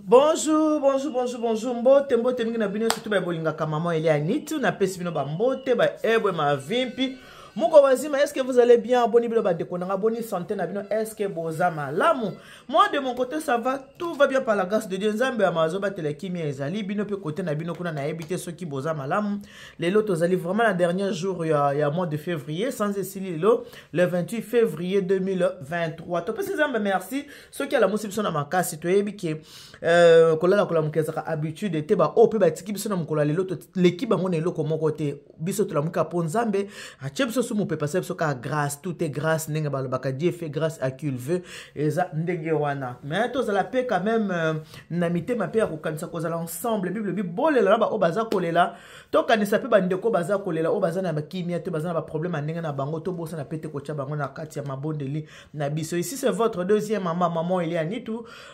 Bonjour, bonjour, bonjour, bonjour. Mbote, mbote, mingi na bino surtout ba bolinga ka maman Elia Nitu na pesi bino ba mbote ba ebwe ma vimpi. Moko wazima, est-ce que vous allez bien? Boni bilo ba dekonanga, boni santé na bino, est-ce que boza malamu? Moi de mon côté ça va, tout va bien par la grâce de Dieu. Nzambe amazo ba telekimi ezali bino pe côté na bino kuna na ebité ceux qui boza malamu. Les lots zali vraiment la dernière jour ya mois de février sans esili le 28 février 2023. To pesi nzambe merci ceux qui a la musibso na makasi to ebi ke kolala kola mukeza ka habitude te ba ope ba tiki biso na mukola lelo to l'équipe bango na eloko moko te biso to la muka po nzambe a chepso su mu pe passer biso ka grâce tout est grâce nenga ba baka Dieu fait grâce à qui il veut eza ndenge wana mais to za la paix quand même na mité ma paix ko kanisa ko za ensemble bible bolela ba o baza kolela to kanisa pe ba ndeko baza kolela o baza na ba kimia te baza na ba problème nenga na bango to bosa na pete ko cha bango na kati ya mabondeli na biso. Ici c'est votre deuxième maman Elia Nitu,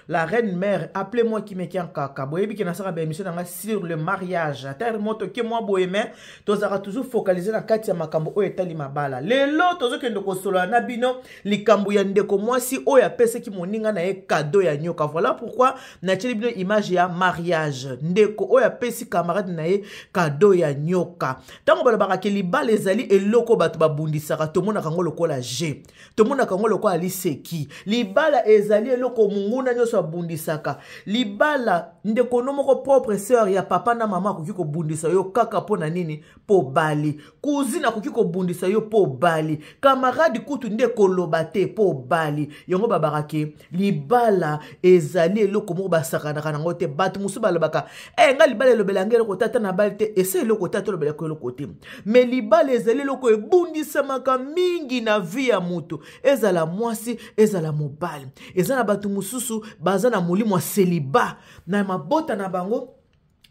la reine mère. Appelez-moi qui me kien kaka. Boyebi ki na saka ba émission nga sur le mariage. Terre moto ke moi boyeme, tozara toujours focaliser na kati ya makambo o etali mabala. Lelo tozo kende ko solo na bino likambo ya ndeko mwasi o ya pese ki moninga na ye cadeau ya nyoka. Voilà pourquoi na tili bino image ya mariage. Ndeko o ya pesi camarade na ye cadeau ya nyoka. Tango bala barake libala ezali eloko bato babundisaka tomona kango lokola G. Tomona kango lokola liseki. Libala ezali eloko munguna nyoso abundisaka. Libala ndeko no moko propre sœur ya papa na mama koki ko bundisa yo kaka pona nini po bali. Cousine koki ko bundisa yo po bali. Camarade kutu ndeko lobate po bali. Yongo babarake libala ezali eloko moko basakana kanango te batu musu balobaka nga libala lobela ngelo ko tata na balte ese eloko tata lobela ko eloko te. Mais libala ezali eloko ebundisa maka mingi na vie ya mutu. Ezala mwasi ezala mobali. Ezala batu mususu baza na molimo wa celibat na mabota na bango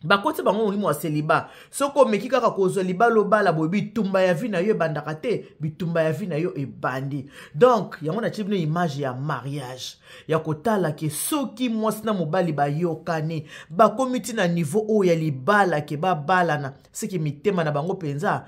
bakoti bango molimo wa celibat soko meki kaka kozwa libala bala boy bitumba ya vie na yo ebandaka te bitumba ya vie na yo ebandi. Donc yango na tibino image ya mariage ya kotala ke soki mwasi na mobali bayokani bakomiti na niveau o ya libala ke babalana seki mitema na bango penza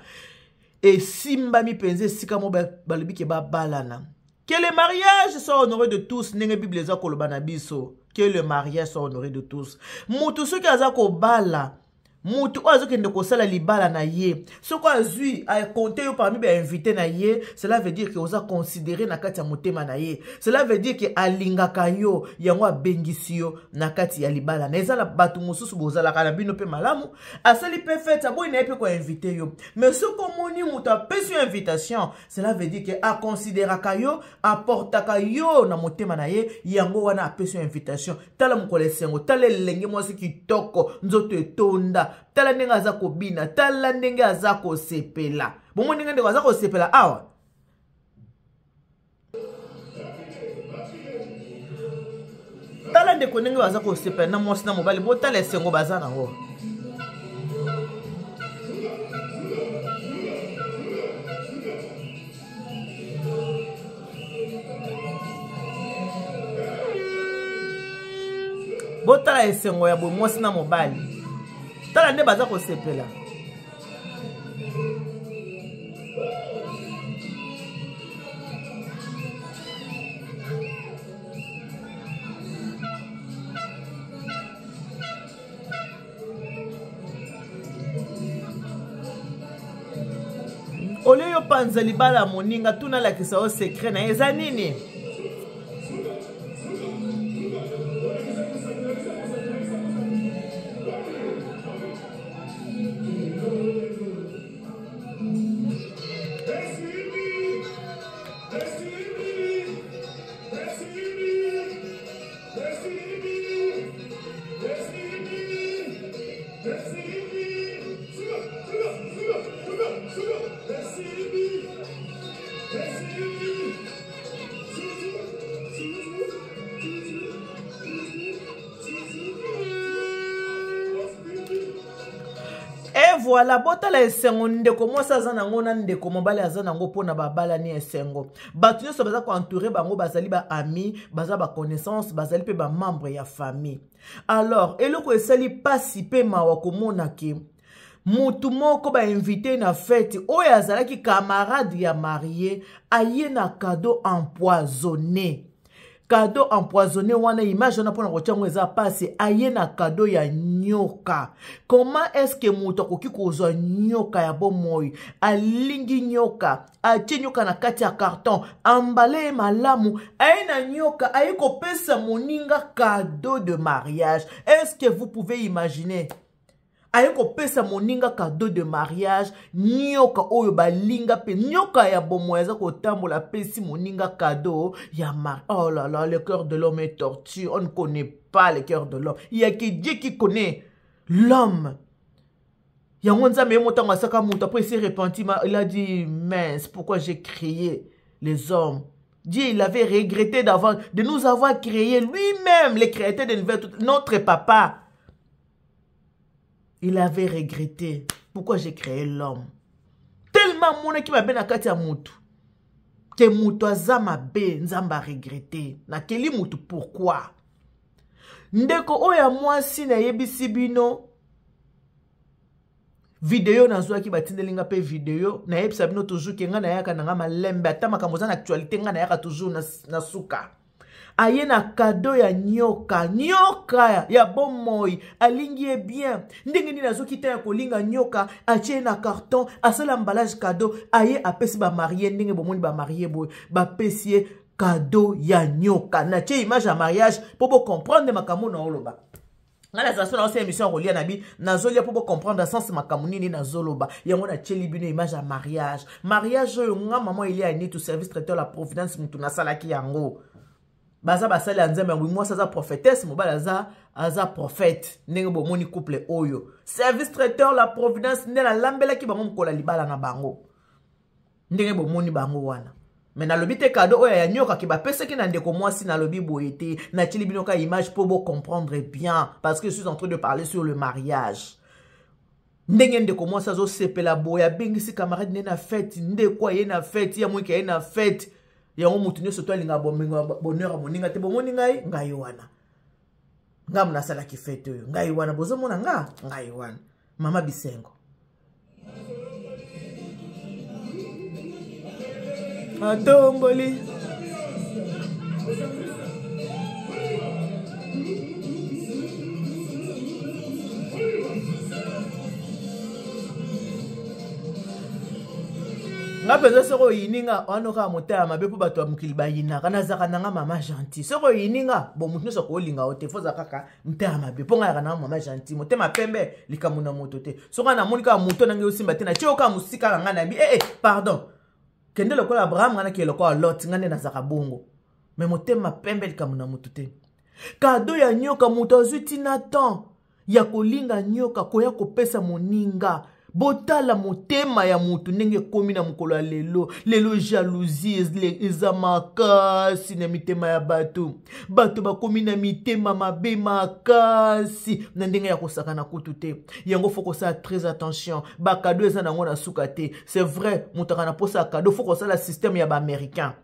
esimba mi penza esika mo balobi ke babalana. Que le mariage soit honoré de tous. Nenge Bible za kolobana biso. Que le mariage soit honoré de tous. Mutu soki aza ko bala. Mutu ozo kende ko sala libala na ye. Soko azui a compter yo parmi ba invité na ye, cela veut dire que oza considérer na kati ya motema na ye. Cela veut dire que alingaka yo yango abengisi yo na kati ya libala. Na ezala batu mususu bozala kana bino pe malamu, asali pe fête aboy na pe ko invité yo. Mais soko moni muta pesi invitation, cela veut dire que a considéraka yo, apportaka yo na motema na ye, yango wana apesi invitation. Tala mukole sengo, tala lenge mwasi kitoko, nzoto etonda. Tala ndenge aza kobina, tala ndenge aza kosepela. Bongo ndenge ndenge aza kosepela awa. Tala ndeko ndenge aza kosepela na mwasi na mobali, bo tala esengo baza nango. Bo tala esengo ya bo mwasi na mobali. Tala nde baza kosepela. Ole yo panza libala moninga tuna la kisa o secret na eza nini? Voilà, botala esengo ndeko mwasi aza nango na ndeko mobali aza nango pona babala ni esengo. Batu nyonso baza ko entourer bango bazali ba ami, baza ba connaissance, bazali pe ba membre ya famille. Alors, eloko esali pasi pe mawa komona ke mutu moko ba invité na fête oyo azalaki camarade ya marié aye na cadeau empoisonné. cadeau empoisonné wana image wana pona kotiango eza pasi aye na cadeau ya nyoka. Comment est-ce que muto koki kozwa nyoka ya bomoi alingi nyoka atie nyoka na kati ya carton emballé malamu aye na nyoka aye kopesa moninga cadeau de mariage? Est-ce que vous pouvez imaginer? Aye kopesa moninga cadeau de mariage nyoka oyo balinga pe nyoka ya bomoi eza kotambola pesi moninga cadeau ya mariage. Oh là là, le cœur de l'homme est tortu. On ne connaît pas le cœur de l'homme. Il y a que Dieu qui connaît l'homme. Yango nzambe motango asaka mutu après il s'est repenti, il a dit mince, pourquoi j'ai créé les hommes? Dieu, il avait regretté de nous avoir créé lui-même, les créateurs de l'univers, notre papa. Il avait regretté. Pourquoi j'ai créé l'homme? Tellement mon qui m'a bien akati ya mutu. Que mutu azama be nzamba regretté. Na keli mutu pourquoi? Ndeko oya mwasi na yebisi bino. Vidéo na zwa ki batindelinga pe vidéo. Na yebisa bino toujours ke nga na yaka na nga malembe. Ata makamoza na actualité nga na yaka toujours na suka. Aye na cadeau ya nyoka. Nyoka ya bomoi. Alingi bien. Ndenge ni nazo kita ya kolinga nyoka. Ache na carton. Asala emballage cadeau. Aye apesi ba marié. Ndenge bomoni ba marié boy. Ba pesi cadeau ya nyoka. Na che image ya mariage. Pour comprendre makamo na oloba. Ngala za sona ose émission relia nabi. Nazolia pour comprendre sens makamo nini na zoloba. Yango na che libino image ya mariage. Mariage yo nga maman il y a ni tout service traiteur la providence mutu na salaki yango. Baza basali anzembe ngwi moi ça prophétesse mobala aza prophète ndenge bomoni couple oyo service traiteur la providence ndela lambela ki bango mkola libala na bango ndenge bomoni bango wana mais na lobi te cadeau oyo ya nyoka ki bapesa ki na ndeko mwasi na lobi boyete na tili binoka image pour vous comprendre bien parce que je suis en train de parler sur le mariage. Ndenge ndeko mwasi azo sepela boya bengisi camarade ne na fête ndeko ye na fête ya mwike ye na fête. Yango mutu nyoso to alinga bonheur moninga te bomoni ngai wana ngam na sala ki fete yo ngai wana bozo mona ngai wana mama Bisengo atomboli nga penza soko yininga wanoka motaya mabe po bato mukili bayina kana zaka nanga mama gentil soko yininga bo mutu soko olinga ote foza kaka mtaya mabe po nga kana mama gentil motema pembe likamuna moto te soko na monika moto nange osimba te na chioka musika nga na bi pardon kende lokola Abraham ngana ke lokola Lot ngane na zaka bongo mais motema pembe likamuna moto te cadeau ya nyoka moto azuti na temps ya kolinga nyoka koya kopesa moninga. Botala motema ya mutu ndenge komi na mukolo ya lelo jalousie eza makasi na mitema ya bato bakomi na mitema mabe makasi na ndenge ya kosaka na kutu te yango faut kosala très attention ba cadeau eza nango na suka te c'est vrai mutaka na posa cadeau faut kosala système ya ba américain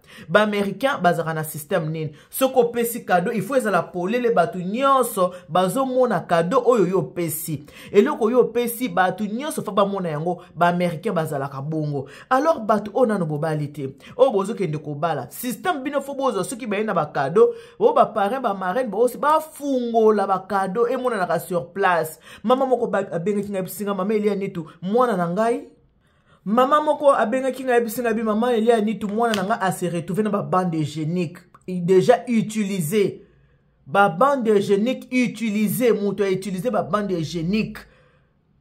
bazaka na système nini soko pesi cadeau il faut ezala polele bato nyonso bazomona cadeau oyo yo pesi eloko yo pesi bato nyonso ba mona yango ba américain bazalaka bongo alors bato ona no bobali te o bozo kende ko bala système bino fo bozo soki bayina ba cadeau o ba parrain ba marraine ba aussi ba fungola ba cadeau e mona na sur place mama moko abenga kinga bisinga mama Elia nitu mwana na ngai mama moko abenga kinga bisinga bi mama Elia nitu mwana na nga a se retrouver na ba bande hygiénique déjà utilisé ba bande hygiénique utilisé muto a utilisé ba bande hygiénique.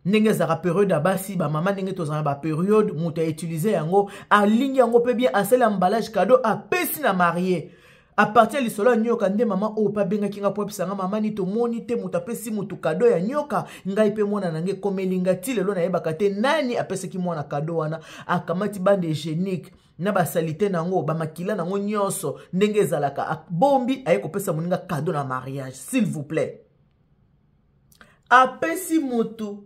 Ndenge zaka période abasi ba mama ndenge tozana ba période mutu a utilisé yango a ligne yango pe bien asel emballage cadeau a pesi na marié a partir li solo nyoka nde mama o pa benga kinga po pisanga mama ni to moni te mutu apesi mutu cadeau ya nyoka ngai pe mona nange komelinga ti lelo na yebaka te nani apesi ki mwana cadeau wana akamati bande hygiénique na ba salité nango ba makila nango nyonso ndenge ezalaka bombi aye kopesa moninga cadeau na mariage s'il vous plaît apesi mutu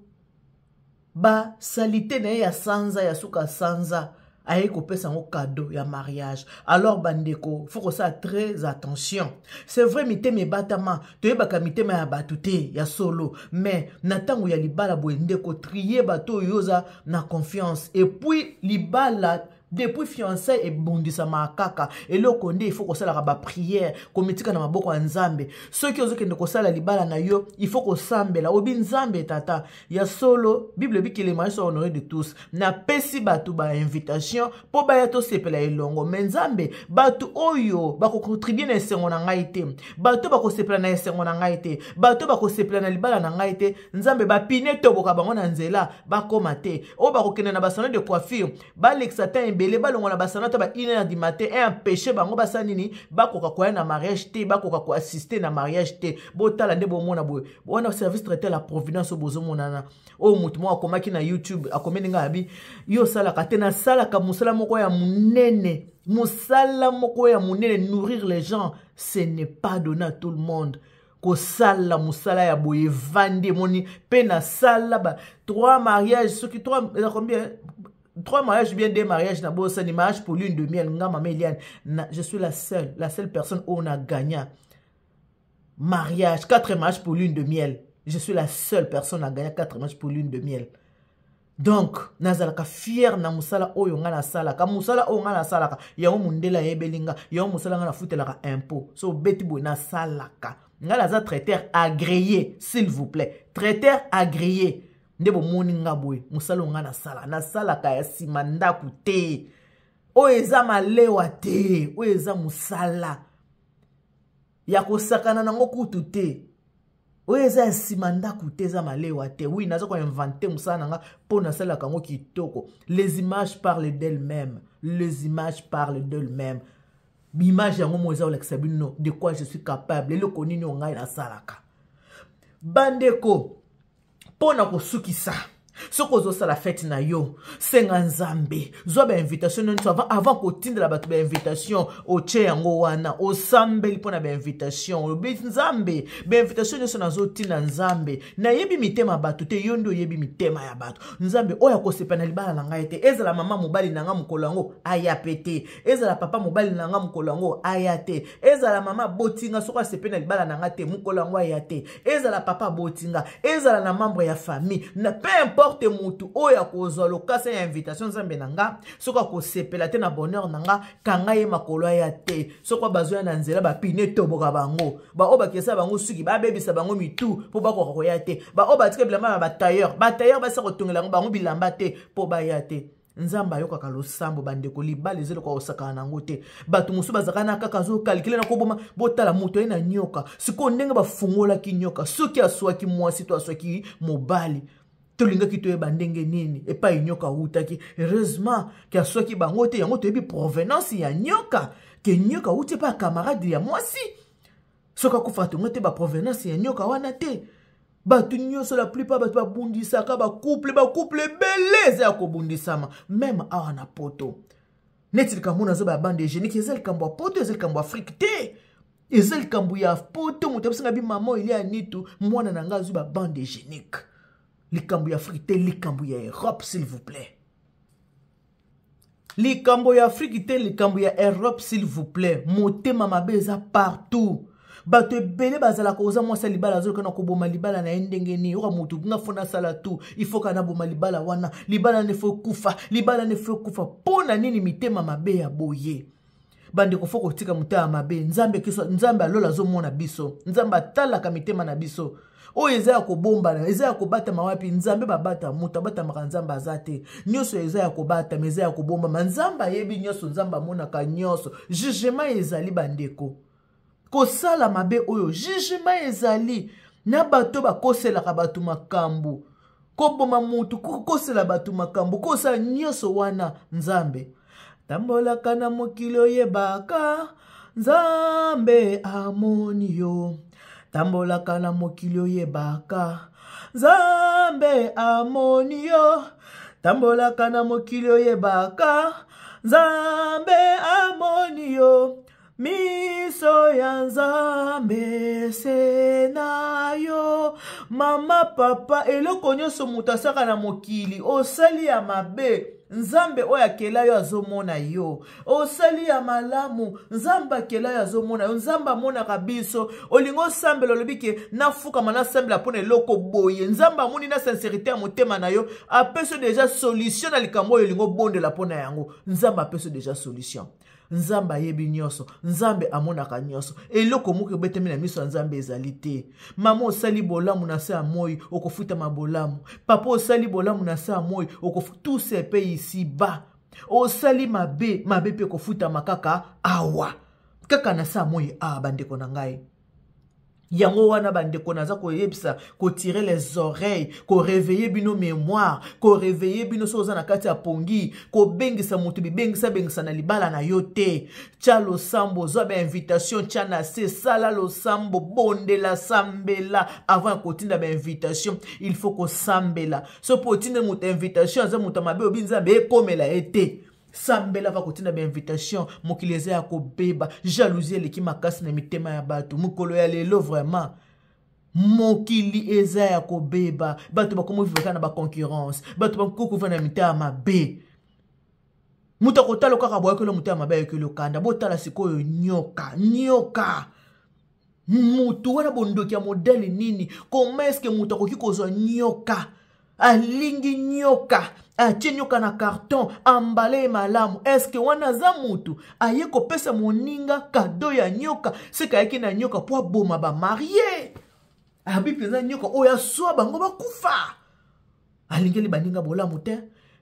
ba salité na ya sanza ya suka sanza aye kopesa ngo cadeau ya mariage alors bandeko faut que ça très attention c'est vrai mitema batama toyebaka mitema ya batute ya solo mais na tango ya libala boye ndeko trier bato yoza na confiance et puis libala depuis fiançailles et bondisa makaka et le konde il faut que ça la ba prière komitika na maboko ya nzambe ceux qui ozokende ko sala libala na yo il faut ko sambela obi nzambe tata ya solo bible bi que les mariés sont honorés de tous na pesi batu ba invitation po ba ya to sepela elongo mais nzambe batu oyo ba ko contribuer na esengo na ngai te batu ba ko sepela na esengo na ngai te batu ba ko sepela na libala na ngai te nzambe ba pine to boka bango na nzela ba koma te o ba ko kende na ba salon de coiffure ba l'exatin belé balongo na basana ta ba 1h du matin et empêcher bango basana nini bakoka koya na mariage te bakoka ko assister na mariage te botala nde bomona boye bona service traité la providence bozo monana o mutu mo akomaki na YouTube akomeni nga abi yo sala ka te na sala ka musala moko ya munene musala moko ya munene nourrir les gens ce n'est pas donné à tout le monde ko sala musala ya boye vande moni pe na sala ba 3 mariages ceux qui 3 combien 3 mariages bien 2 mariages na bossa ni mariage pour lune de miel nga maman Eliane je suis la seule personne où on a gagné mariage 4 mariages pour lune de miel je suis la seule personne à gagner 4 mariages pour lune de miel donc nazalaka fier na musala oyo nga na sala ka musala oyo nga na sala ka ya mundela yebelinga ya musala nga na futelaka impôt so beti bo na salaka nga la traiteur agréé s'il vous plaît traiteur agréé ndebo moni nga boye musala nga na sala ka ya simanda kute o eza malewa te o eza musala ya kosakana nango kutu te o eza simanda kute eza malewa te oui nazo ko inventer musala nanga po na sala kango kitoko les images parlent d'elles-mêmes l'image yango mo eza olexabino de quoi je suis capable le konini ngai na salaka bandeko pona kosukisa soko zo sala fête na yo senga nzambe zo ba invitation nto avant ko tindela batu ba invitation o che yango wana o sambeli pona ba invitation o be nzambe ba invitation so na zo tinda nzambe na yebi mitema batu te yondo yebi mitema ya batu nzambe oya ko sepana libala na ngai te ezala mama mobali na nga mukolo yango aya pete ezala papa mobali na nga mukolo yango aya te ezala mama botinga soko sepena libala na nga te mukolo yango aya te ezala papa botinga ezala na membre ya famille na peu importe mutu oya kozwa lokasa ya invitation nzambe nanga soko ko sepela te na bonheur nanga kanga ye makolo ya te soko bazoya na nzela ba pine toboka bango ba oba kesa bango suki ba bebisa bango mitu po ba ko ya te ba oba tika bilamba ba tailleur ba sa ko tongela bango bilamba te po ba ya te nzamba yoka ka losambo bandeko libala ezelo kwa osaka nango te batu musu bazaka na kaka zo calculer na koboma botala muto ina nyoka siko ndenge bafungola ki nyoka soki aswaki mwasi to aswaki mobali tolinga ki toyeba ndenge nini epa nyoka utaki heureusement ke aswaki bango te yango toyebi provenance ya nyoka ke nyoka uti pa camarade ya mwasi soka kufa tongo te ba provenance ya nyoka wana te batu nyonso la plupart batu babundisaka ba couple beleza ya kobundisama même awa na poto neti likambo nazo ba bande génique ezali likambo ya poto ezali likambo ya Afrique te ezali likambo ya poto moto abisinga bi mama ili ya nitu mwana na ngazu ba bande génique likambo ya Afrique te likambo ya Europe s'il vous plaît likambo ya Afrique te likambo ya Europe s'il vous plaît motema mabe eza partout bato ebele bazala koza mwasa libala zo kana koboma libala na ndenge ni oka mutu nga fona sala tu il faut kana boma libala wana libala ne faut kufa pona nini mitema mabe ya boye bande ko foko tika muta mabe nzambe alola zo mona biso nzambe atala ka mitema na biso o eza ya kobomba na eza ya kobata mawapi nzambe babata muta bata makanzamba azate nyoso eza ya kobata meza ya kobomba manzamba yebi nyoso nzamba mona ka nyoso jugement ezali bandeko kosala mabe oyo jugement ezali na bato bakosela ka batu makambu koboma mutu kokosela batu makambu kosa nyoso wana nzambe tambola kana mokilo yebaka nzambe amoni yo tambola kana mokilo yebaka nzambe amoni yo tambola kana mokilo yebaka nzambe amoni yo miso ya nzambe senayo Mama papa eloko nyonso mutu asaka na mokili osali ya mabe nzambe oyo akela yo azomona yo osali ya malamu nzambe akela yo azomona yo nzambe amonaka biso olingo osambela olobi ke nafukama nasambela mpona eloko boye nzambe amoni na sincérité ya motema na yo apesi deja solution na likambo oyo olingo obondela mpona yango nzambe apesi deja solution nzambe ayebi nyonso nzambe amonaka nyonso eloko moko ebetemi na miso ya nzambe ezali te mama osali bolamu na se ya moi okofutama bolamu papa osali bolamu na se ya moi tout se pe ici ba osali mabe mpe kofutama kaka awa kaka na se ya moi bandeko na ngai yango wana bandeko naza koyebisa ko tirer les oreilles ko réveiller bino mémoire ko réveiller bino soza na kati ya pongi ko bengisa mutu bengisa na libala na yo te tia losambo zo ba invitation tia na se sala losambo bondela sambela avant kotinda ba invitation il faut ko sambela so potinda mutu invitation aza mutu mabe obinza be komela ete sambela va kotina ba invitation mokileze ya kobeba jalousie eleki makasi na mitema ya bato mukolo ya lelo vraiment mokili eza ya kobeba bato bakomo viveka na ba concurrence bato bakokuva na mitema mabe muta kotalo kaka boya kelo mitema mabe yekelo kanda botala sikoyo nyoka mutu wana bondoki ya modele nini comment est-ce que muta koki kozwa nyoka alingi nyoka atie nyoka na carton ambale malamu eske wana za mutu aye kopesa moninga kado ya nyoka seka yaki na nyoka po aboma ba marié abi penza nyoka oya swa bango bakufa alingeli baninga bolamu te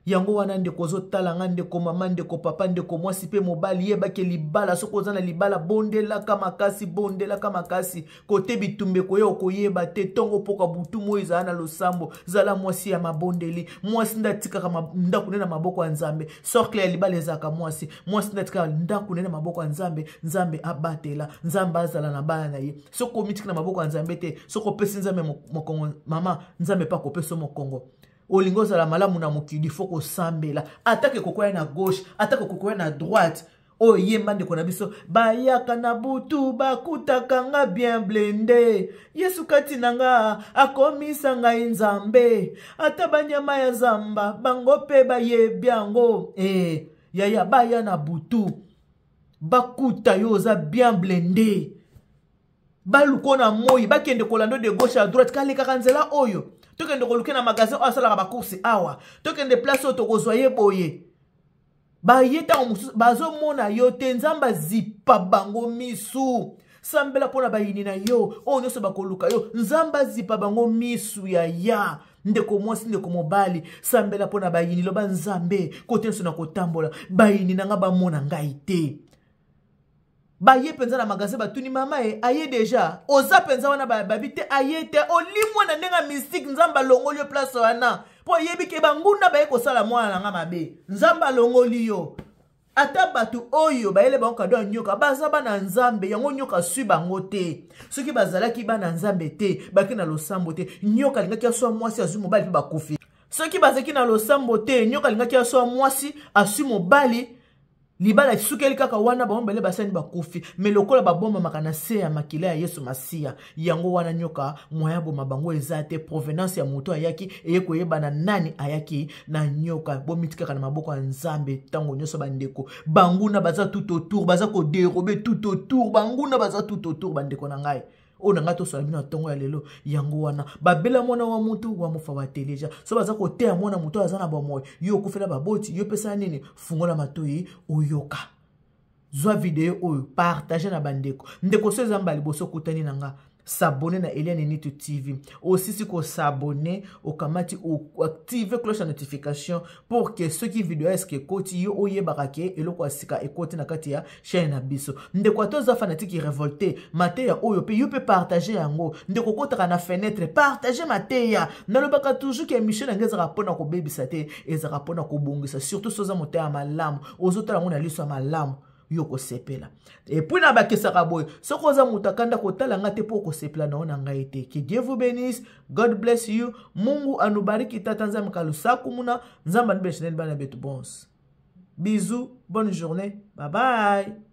yango wana ndeko zotala nga ndeko mama ndeko papa ndeko mwasi pe mobali yebake libala soko oza na libala bondela kama kasi kote bitumbe koyo koyeba te tongo poka butu mo ezala na losambo zala mwasi ya mabondeli mwasi ndatikaka ndaku ne na maboko ya nzambe sorcle ya libala ezaka mwasi ndatikaka ndaku ne na maboko ya nzambe abatela nzambe azala na bana na ye soko mitika na maboko ya nzambe te soko pesi nzambe mokongo mama nzambe pa kopesa mokongo olingo zala malamu na mokili foko sambela atake kokoya na gauche atake kokoya na droite o yemba ndeko na biso bayaka na butu bakutaka nga bien blende Yesu kati nanga akomisa ngai nzambe ata banyama ya zamba bango pe bayebi yango yaya baya na butu bakuta yo za bien blende baluko na moi bakende kolando de gauche à droite kale kaka nzela oyo tokende koluke na magasin asala ba course awa tokende place oto kozwaye boye ba yeta omusu bazo mona yo te nzamba zipa bango misu sambela pona bayini na yo onyo so bakoluka yo nzamba zipa bango misu ya ndeko mwasi ndeko mobali sambela pona bayini loba nzambe kote nso na kotambola bayini nanga ba mona ngai te baye penza na magasin batuni mama aye deja oza penza wana babite aye te olimwa na ndenga mystique nzamba longoli yo place wana po yebi ke banguna baye kosala mwana nanga mabe nzamba longoli yo ata batu oyo bayele bango kado nyoka baza bana nzambe yango nyoka sui bango te soki bazalaki bana nzambe te baki na losambo te nyoka lingaki aswa mwasi azui mobali pe bakufi soki bazaki na losambo te nyoka lingaki aswa mwasi asui mobali libala sukeli kaka wana baombele basani bakufi me lokola babomba makana se ya makila ya Yesu Masia yango wana nyoka moyabo mabango ezate provenance ya moto ayaki eyeko yebana nani ayaki na nyoka bomitika na maboko ya nzambe tango nyoso bandeko banguna baza tout autour baza ko dérober tout autour banguna baza tout autour bandeko na ngai ona ngato so bino tongo ya lelo yango wana babela mwana wa mutu wa mufa wa teleja so baza ko te mwana mutu azana ba moyo yo kufela baboti yo pesa nini fungola matoyi oyoka zwa video oyo partager na bandeko ndeko so zamba liboso kutani nanga s'abonner na Eliane Nitu TV aussi si ko s'abonner au kamati ou activer cloche de notification pour que ceux qui vidéo est-ce que koti yo oye barake eloko asika ekoti na kati ya chaîne na biso ndeko atoza fanatique révolté mateya oyo pe yo pe partager yango ndeko kota na fenêtre partager mateya nalobaka toujours que Michel ngeza rapona ko bebisa te eza rapona ko bongisa surtout soza moteya malamu ozotala ngona liso malamu yoko sepela et puis na bakesaka boy soko za mutakanda kotala ngate poko sepela naona ngaite que Dieu vous bénisse, God bless you, Mungu anubariki tata nzambe kalusaku muna nzamba nibeshenel bana betu bons bisous, bonne journée, bye bye.